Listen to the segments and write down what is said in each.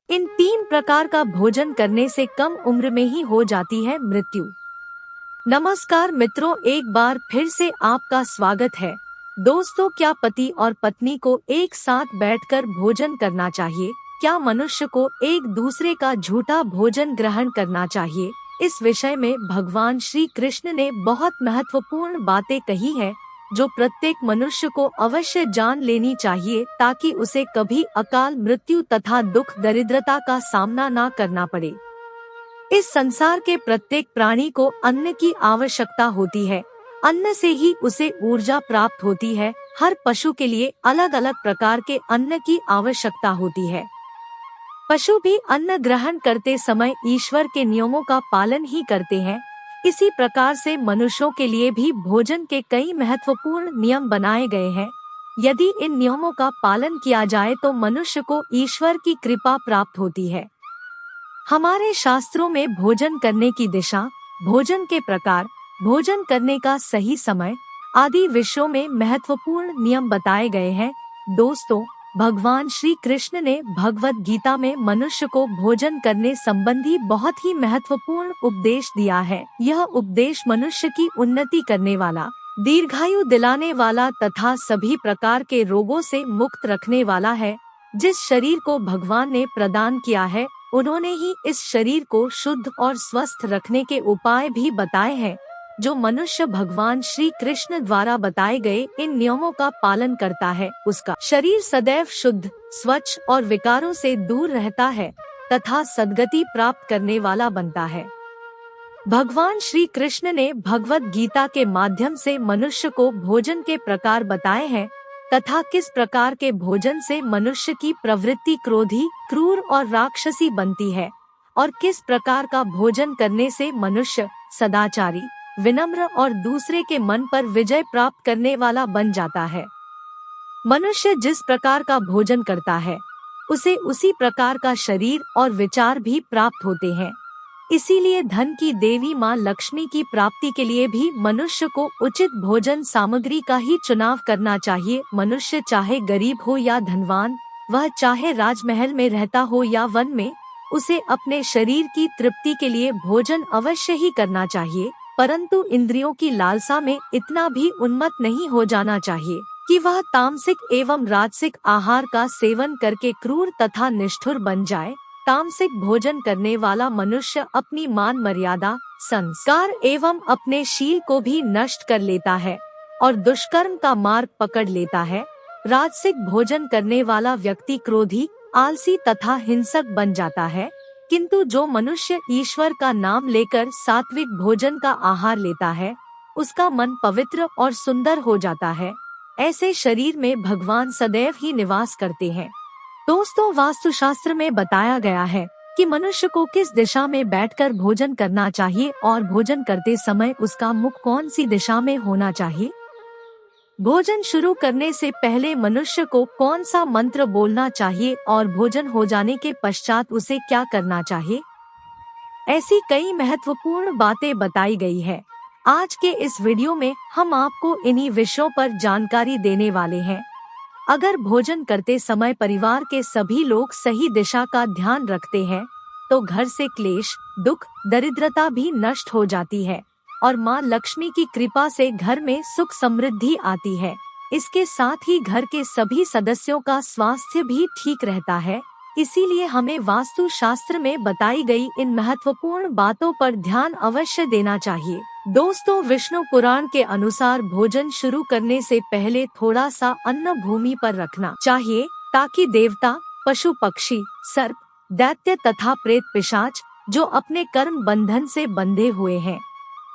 इन 3 प्रकार का भोजन करने से कम उम्र में ही हो जाती है मृत्यु। नमस्कार मित्रों, एक बार फिर से आपका स्वागत है। दोस्तों, क्या पति और पत्नी को एक साथ बैठकर भोजन करना चाहिए? क्या मनुष्य को एक दूसरे का झूठा भोजन ग्रहण करना चाहिए? इस विषय में भगवान श्री कृष्ण ने बहुत महत्वपूर्ण बातें कही है, जो प्रत्येक मनुष्य को अवश्य जान लेनी चाहिए, ताकि उसे कभी अकाल मृत्यु तथा दुख दरिद्रता का सामना न करना पड़े। इस संसार के प्रत्येक प्राणी को अन्न की आवश्यकता होती है। अन्न से ही उसे ऊर्जा प्राप्त होती है। हर पशु के लिए अलग अलग प्रकार के अन्न की आवश्यकता होती है। पशु भी अन्न ग्रहण करते समय ईश्वर के नियमों का पालन ही करते हैं। इसी प्रकार से मनुष्यों के लिए भी भोजन के कई महत्वपूर्ण नियम बनाए गए हैं। यदि इन नियमों का पालन किया जाए तो मनुष्य को ईश्वर की कृपा प्राप्त होती है। हमारे शास्त्रों में भोजन करने की दिशा, भोजन के प्रकार, भोजन करने का सही समय आदि विषयों में महत्वपूर्ण नियम बताए गए हैं। दोस्तों, भगवान श्री कृष्ण ने भगवत गीता में मनुष्य को भोजन करने संबंधी बहुत ही महत्वपूर्ण उपदेश दिया है। यह उपदेश मनुष्य की उन्नति करने वाला, दीर्घायु दिलाने वाला तथा सभी प्रकार के रोगों से मुक्त रखने वाला है। जिस शरीर को भगवान ने प्रदान किया है, उन्होंने ही इस शरीर को शुद्ध और स्वस्थ रखने के उपाय भी बताए हैं। जो मनुष्य भगवान श्री कृष्ण द्वारा बताए गए इन नियमों का पालन करता है, उसका शरीर सदैव शुद्ध, स्वच्छ और विकारों से दूर रहता है तथा सद्गति प्राप्त करने वाला बनता है। भगवान श्री कृष्ण ने भगवत गीता के माध्यम से मनुष्य को भोजन के प्रकार बताए हैं तथा किस प्रकार के भोजन से मनुष्य की प्रवृत्ति क्रोधी, क्रूर और राक्षसी बनती है, और किस प्रकार का भोजन करने से मनुष्य सदाचारी, विनम्र और दूसरे के मन पर विजय प्राप्त करने वाला बन जाता है। मनुष्य जिस प्रकार का भोजन करता है, उसे उसी प्रकार का शरीर और विचार भी प्राप्त होते हैं। इसीलिए धन की देवी माँ लक्ष्मी की प्राप्ति के लिए भी मनुष्य को उचित भोजन सामग्री का ही चुनाव करना चाहिए। मनुष्य चाहे गरीब हो या धनवान, वह चाहे राजमहल में रहता हो या वन में, उसे अपने शरीर की तृप्ति के लिए भोजन अवश्य ही करना चाहिए, परंतु इंद्रियों की लालसा में इतना भी उन्मत्त नहीं हो जाना चाहिए कि वह तामसिक एवं राजसिक आहार का सेवन करके क्रूर तथा निष्ठुर बन जाए। तामसिक भोजन करने वाला मनुष्य अपनी मान मर्यादा, संस्कार एवं अपने शील को भी नष्ट कर लेता है और दुष्कर्म का मार्ग पकड़ लेता है। राजसिक भोजन करने वाला व्यक्ति क्रोधी, आलसी तथा हिंसक बन जाता है, किंतु जो मनुष्य ईश्वर का नाम लेकर सात्विक भोजन का आहार लेता है, उसका मन पवित्र और सुंदर हो जाता है। ऐसे शरीर में भगवान सदैव ही निवास करते हैं। दोस्तों, वास्तुशास्त्र में बताया गया है कि मनुष्य को किस दिशा में बैठकर भोजन करना चाहिए और भोजन करते समय उसका मुख कौन सी दिशा में होना चाहिए। भोजन शुरू करने से पहले मनुष्य को कौन सा मंत्र बोलना चाहिए और भोजन हो जाने के पश्चात उसे क्या करना चाहिए, ऐसी कई महत्वपूर्ण बातें बताई गई है। आज के इस वीडियो में हम आपको इन्हीं विषयों पर जानकारी देने वाले हैं। अगर भोजन करते समय परिवार के सभी लोग सही दिशा का ध्यान रखते हैं, तो घर से क्लेश, दुख, दरिद्रता भी नष्ट हो जाती है और माँ लक्ष्मी की कृपा से घर में सुख समृद्धि आती है। इसके साथ ही घर के सभी सदस्यों का स्वास्थ्य भी ठीक रहता है। इसीलिए हमें वास्तु शास्त्र में बताई गई इन महत्वपूर्ण बातों पर ध्यान अवश्य देना चाहिए। दोस्तों, विष्णु पुराण के अनुसार भोजन शुरू करने से पहले थोड़ा सा अन्न भूमि पर रखना चाहिए, ताकि देवता, पशु पक्षी, सर्प, दैत्य तथा प्रेत पिशाच जो अपने कर्म बंधन से बंधे हुए हैं,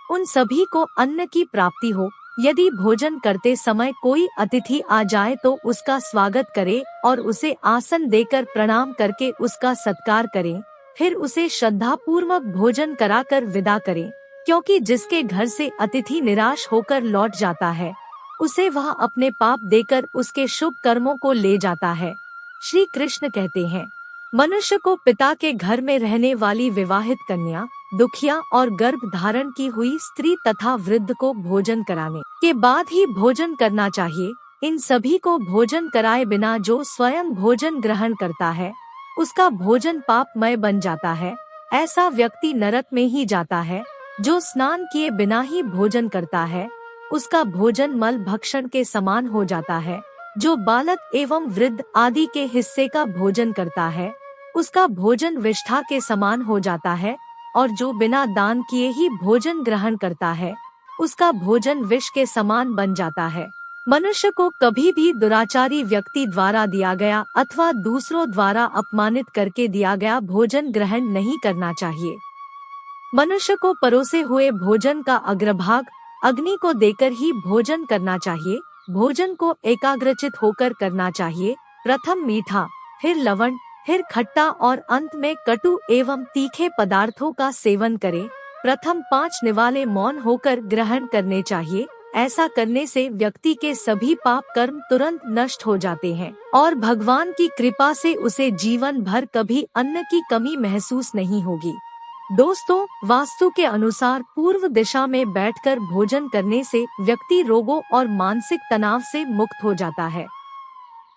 उन सभी को अन्न की प्राप्ति हो। यदि भोजन करते समय कोई अतिथि आ जाए तो उसका स्वागत करें और उसे आसन देकर प्रणाम करके उसका सत्कार करें। फिर उसे श्रद्धा पूर्वक भोजन कराकर विदा करें, क्योंकि जिसके घर से अतिथि निराश होकर लौट जाता है, उसे वह अपने पाप देकर उसके शुभ कर्मों को ले जाता है। श्री कृष्ण कहते हैं, मनुष्य को पिता के घर में रहने वाली विवाहित कन्या, दुखिया और गर्भ धारण की हुई स्त्री तथा वृद्ध को भोजन कराने के बाद ही भोजन करना चाहिए। इन सभी को भोजन कराए बिना जो स्वयं भोजन ग्रहण करता है, उसका भोजन पापमय बन जाता है। ऐसा व्यक्ति नरक में ही जाता है। जो स्नान किए बिना ही भोजन करता है, उसका भोजन मल भक्षण के समान हो जाता है। जो बालक एवं वृद्ध आदि के हिस्से का भोजन करता है, उसका भोजन विष्ठा के समान हो जाता है। और जो बिना दान किए ही भोजन ग्रहण करता है, उसका भोजन विष के समान बन जाता है। मनुष्य को कभी भी दुराचारी व्यक्ति द्वारा दिया गया अथवा दूसरों द्वारा अपमानित करके दिया गया भोजन ग्रहण नहीं करना चाहिए। मनुष्य को परोसे हुए भोजन का अग्रभाग अग्नि को देकर ही भोजन करना चाहिए। भोजन को एकाग्रचित होकर करना चाहिए। प्रथम मीठा, फिर लवण, फिर खट्टा और अंत में कटु एवं तीखे पदार्थों का सेवन करें। प्रथम 5 निवाले मौन होकर ग्रहण करने चाहिए। ऐसा करने से व्यक्ति के सभी पाप कर्म तुरंत नष्ट हो जाते हैं और भगवान की कृपा से उसे जीवन भर कभी अन्न की कमी महसूस नहीं होगी। दोस्तों, वास्तु के अनुसार पूर्व दिशा में बैठकर भोजन करने से व्यक्ति रोगों और मानसिक तनाव से मुक्त हो जाता है।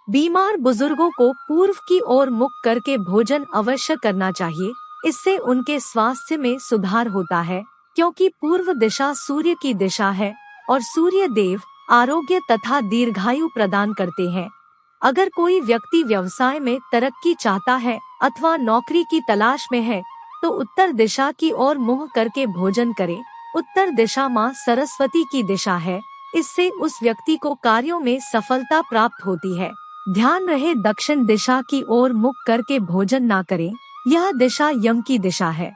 बीमार बुजुर्गों को पूर्व की ओर मुख करके भोजन अवश्य करना चाहिए। इससे उनके स्वास्थ्य में सुधार होता है, क्योंकि पूर्व दिशा सूर्य की दिशा है और सूर्य देव आरोग्य तथा दीर्घायु प्रदान करते हैं। अगर कोई व्यक्ति व्यवसाय में तरक्की चाहता है अथवा नौकरी की तलाश में है, तो उत्तर दिशा की ओर मुंह करके भोजन करे। उत्तर दिशा माँ सरस्वती की दिशा है। इससे उस व्यक्ति को कार्यों में सफलता प्राप्त होती है। ध्यान रहे, दक्षिण दिशा की ओर मुख करके भोजन ना करें। यह दिशा यम की दिशा है।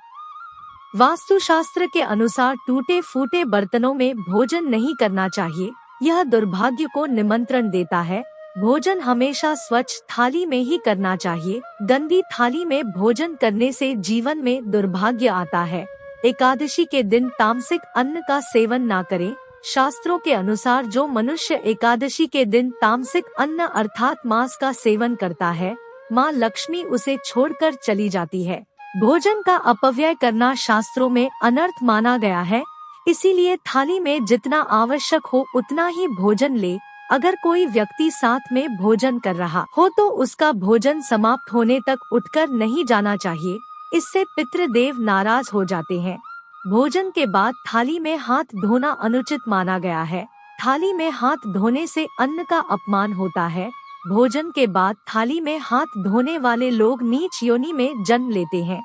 वास्तुशास्त्र के अनुसार टूटे फूटे बर्तनों में भोजन नहीं करना चाहिए। यह दुर्भाग्य को निमंत्रण देता है। भोजन हमेशा स्वच्छ थाली में ही करना चाहिए। गंदी थाली में भोजन करने से जीवन में दुर्भाग्य आता है। एकादशी के दिन तामसिक अन्न का सेवन ना करें। शास्त्रों के अनुसार जो मनुष्य एकादशी के दिन तामसिक अन्न अर्थात मांस का सेवन करता है, माँ लक्ष्मी उसे छोड़कर चली जाती है। भोजन का अपव्यय करना शास्त्रों में अनर्थ माना गया है। इसीलिए थाली में जितना आवश्यक हो उतना ही भोजन ले। अगर कोई व्यक्ति साथ में भोजन कर रहा हो तो उसका भोजन समाप्त होने तक उठकर नहीं जाना चाहिए। इससे पितृदेव नाराज हो जाते हैं। भोजन के बाद थाली में हाथ धोना अनुचित माना गया है। थाली में हाथ धोने से अन्न का अपमान होता है। भोजन के बाद थाली में हाथ धोने वाले लोग नीच योनि में जन्म लेते हैं।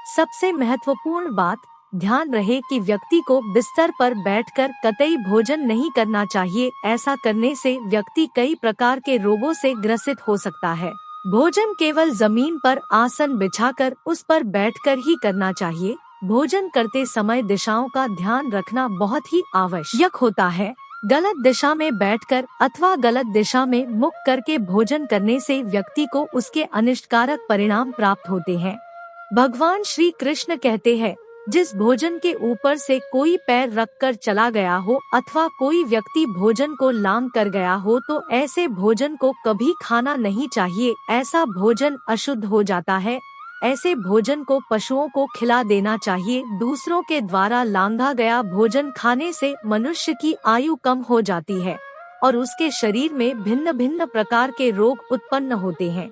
सबसे महत्वपूर्ण बात, ध्यान रहे कि व्यक्ति को बिस्तर पर बैठकर कतई भोजन नहीं करना चाहिए। ऐसा करने से व्यक्ति कई प्रकार के रोगों से ग्रसित हो सकता है। भोजन केवल जमीन पर आसन बिछाकर उस पर बैठकर ही करना चाहिए। भोजन करते समय दिशाओं का ध्यान रखना बहुत ही आवश्यक होता है। गलत दिशा में बैठकर अथवा गलत दिशा में मुख करके भोजन करने से व्यक्ति को उसके अनिष्टकारक परिणाम प्राप्त होते हैं। भगवान श्री कृष्ण कहते हैं, जिस भोजन के ऊपर से कोई पैर रखकर चला गया हो अथवा कोई व्यक्ति भोजन को लांघ कर गया हो तो ऐसे भोजन को कभी खाना नहीं चाहिए। ऐसा भोजन अशुद्ध हो जाता है। ऐसे भोजन को पशुओं को खिला देना चाहिए। दूसरों के द्वारा लांघा गया भोजन खाने से मनुष्य की आयु कम हो जाती है और उसके शरीर में भिन्न भिन्न प्रकार के रोग उत्पन्न होते हैं।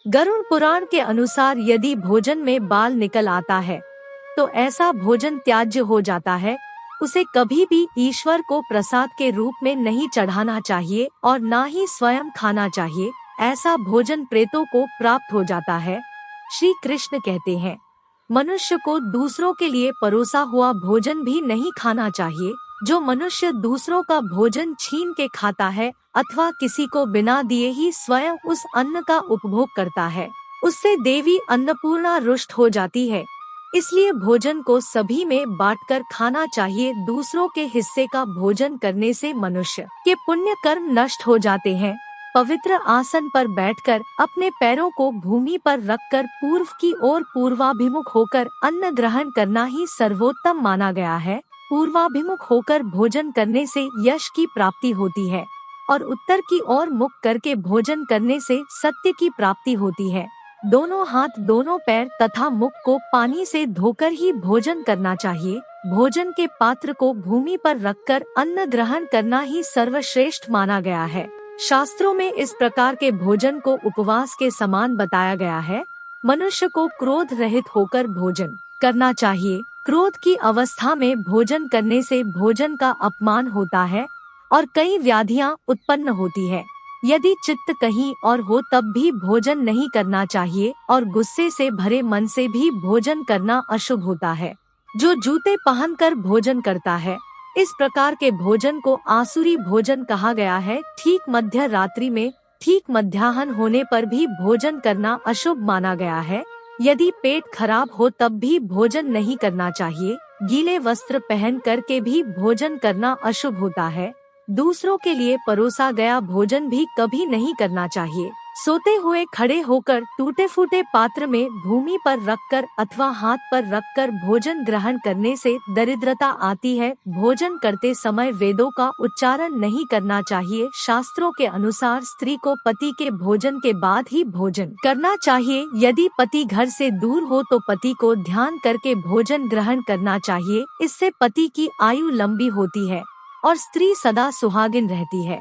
गरुड़ पुराण के अनुसार यदि भोजन में बाल निकल आता है तो ऐसा भोजन त्याज्य हो जाता है। उसे कभी भी ईश्वर को प्रसाद के रूप में नहीं चढ़ाना चाहिए और ना ही स्वयं खाना चाहिए। ऐसा भोजन प्रेतों को प्राप्त हो जाता है। श्री कृष्ण कहते हैं, मनुष्य को दूसरों के लिए परोसा हुआ भोजन भी नहीं खाना चाहिए। जो मनुष्य दूसरों का भोजन छीन के खाता है अथवा किसी को बिना दिए ही स्वयं उस अन्न का उपभोग करता है, उससे देवी अन्नपूर्णा रुष्ट हो जाती है। इसलिए भोजन को सभी में बांटकर खाना चाहिए। दूसरों के हिस्से का भोजन करने से मनुष्य के पुण्य कर्म नष्ट हो जाते हैं। पवित्र आसन पर बैठकर अपने पैरों को भूमि पर रखकर पूर्व की ओर पूर्वाभिमुख होकर अन्न ग्रहण करना ही सर्वोत्तम माना गया है। पूर्वाभिमुख होकर भोजन करने से यश की प्राप्ति होती है और उत्तर की ओर मुख करके भोजन करने से सत्य की प्राप्ति होती है। दोनों हाथ, दोनों पैर तथा मुख को पानी से धोकर ही भोजन करना चाहिए। भोजन के पात्र को भूमि पर रखकर अन्न ग्रहण करना ही सर्वश्रेष्ठ माना गया है। शास्त्रों में इस प्रकार के भोजन को उपवास के समान बताया गया है। मनुष्य को क्रोध रहित होकर भोजन करना चाहिए। क्रोध की अवस्था में भोजन करने से भोजन का अपमान होता है और कई व्याधियां उत्पन्न होती है। यदि चित्त कहीं और हो तब भी भोजन नहीं करना चाहिए और गुस्से से भरे मन से भी भोजन करना अशुभ होता है। जो जूते पहनकर भोजन करता है, इस प्रकार के भोजन को आसुरी भोजन कहा गया है। ठीक मध्य रात्रि में ठीक मध्याह्न होने पर भी भोजन करना अशुभ माना गया है। यदि पेट खराब हो तब भी भोजन नहीं करना चाहिए। गीले वस्त्र पहन करके भी भोजन करना अशुभ होता है। दूसरों के लिए परोसा गया भोजन भी कभी नहीं करना चाहिए। सोते हुए खड़े होकर टूटे फूटे पात्र में भूमि पर रखकर अथवा हाथ पर रखकर भोजन ग्रहण करने से दरिद्रता आती है। भोजन करते समय वेदों का उच्चारण नहीं करना चाहिए। शास्त्रों के अनुसार स्त्री को पति के भोजन के बाद ही भोजन करना चाहिए। यदि पति घर से दूर हो तो पति को ध्यान करके भोजन ग्रहण करना चाहिए। इससे पति की आयु लंबी होती है और स्त्री सदा सुहागिन रहती है।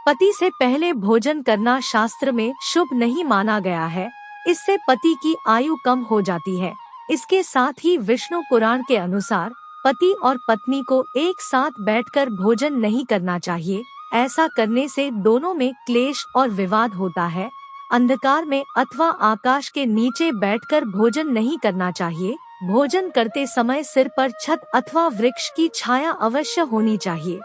पति से पहले भोजन करना शास्त्र में शुभ नहीं माना गया है। इससे पति की आयु कम हो जाती है। इसके साथ ही विष्णु पुराण के अनुसार पति और पत्नी को एक साथ बैठकर भोजन नहीं करना चाहिए। ऐसा करने से दोनों में क्लेश और विवाद होता है। अंधकार में अथवा आकाश के नीचे बैठकर भोजन नहीं करना चाहिए। भोजन करते समय सिर पर छत अथवा वृक्ष की छाया अवश्य होनी चाहिए।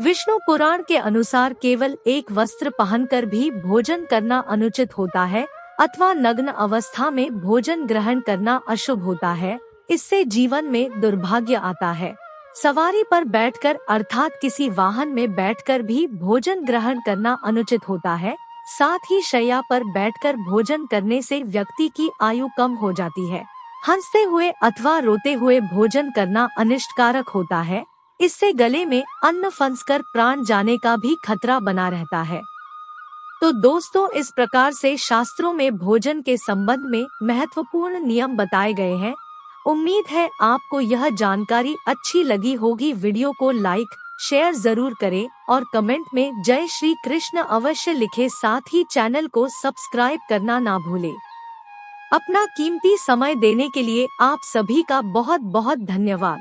विष्णु पुराण के अनुसार केवल एक वस्त्र पहनकर भी भोजन करना अनुचित होता है अथवा नग्न अवस्था में भोजन ग्रहण करना अशुभ होता है। इससे जीवन में दुर्भाग्य आता है। सवारी पर बैठकर अर्थात किसी वाहन में बैठकर भी भोजन ग्रहण करना अनुचित होता है। साथ ही शैया पर बैठकर भोजन करने से व्यक्ति की आयु कम हो जाती है। हंसते हुए अथवा रोते हुए भोजन करना अनिष्टकारक होता है। इससे गले में अन्न फंसकर प्राण जाने का भी खतरा बना रहता है। तो दोस्तों, इस प्रकार से शास्त्रों में भोजन के संबंध में महत्वपूर्ण नियम बताए गए हैं। उम्मीद है आपको यह जानकारी अच्छी लगी होगी। वीडियो को लाइक शेयर जरूर करें और कमेंट में जय श्री कृष्ण अवश्य लिखें। साथ ही चैनल को सब्सक्राइब करना ना भूलें। अपना कीमती समय देने के लिए आप सभी का बहुत बहुत धन्यवाद।